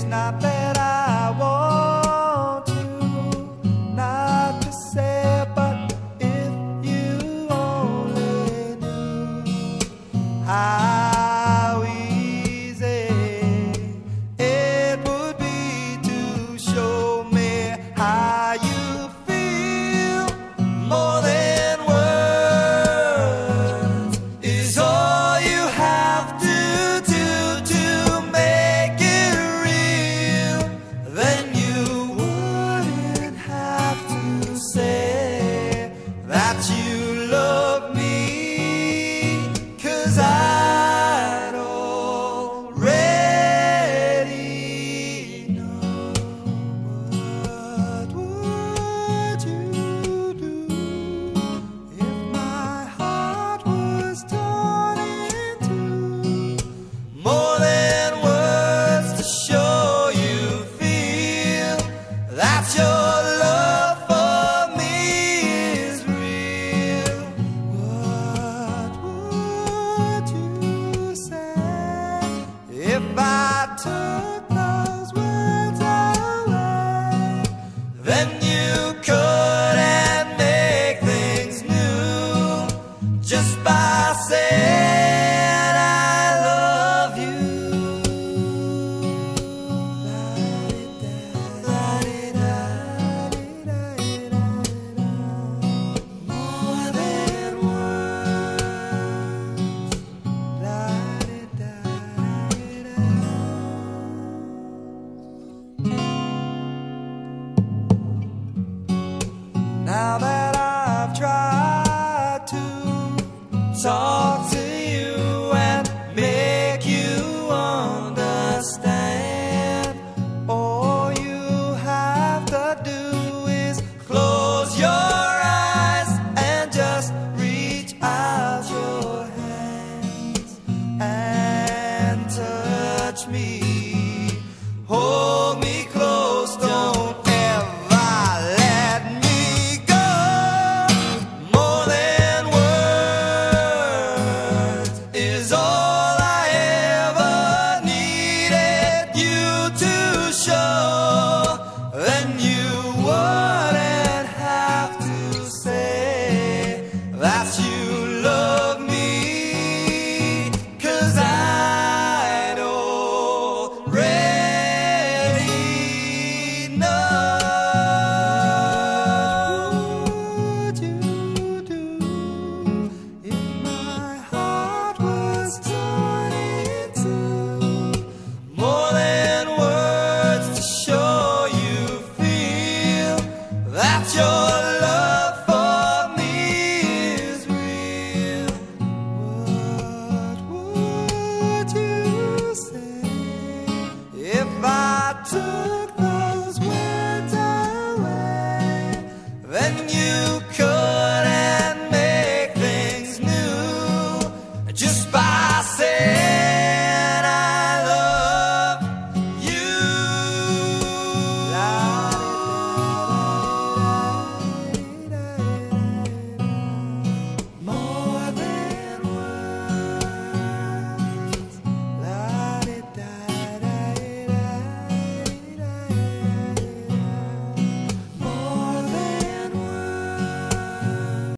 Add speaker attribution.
Speaker 1: not that I want to, not to say, but if you only knew how easy it would be to show me how you feel. More than words is all you have to do to make it real. Then you wouldn't have to say that you love me, 'cause I'd already know. What would you do if my heart was torn in two? More than words to show you feel that your love for me is real. What would you say if I took those words away? Then you couldn't make things new just by saying I love you. More than Now that I've tried to talk to you and make you understand, all you have to do is close your eyes and just reach out your hands and touch me.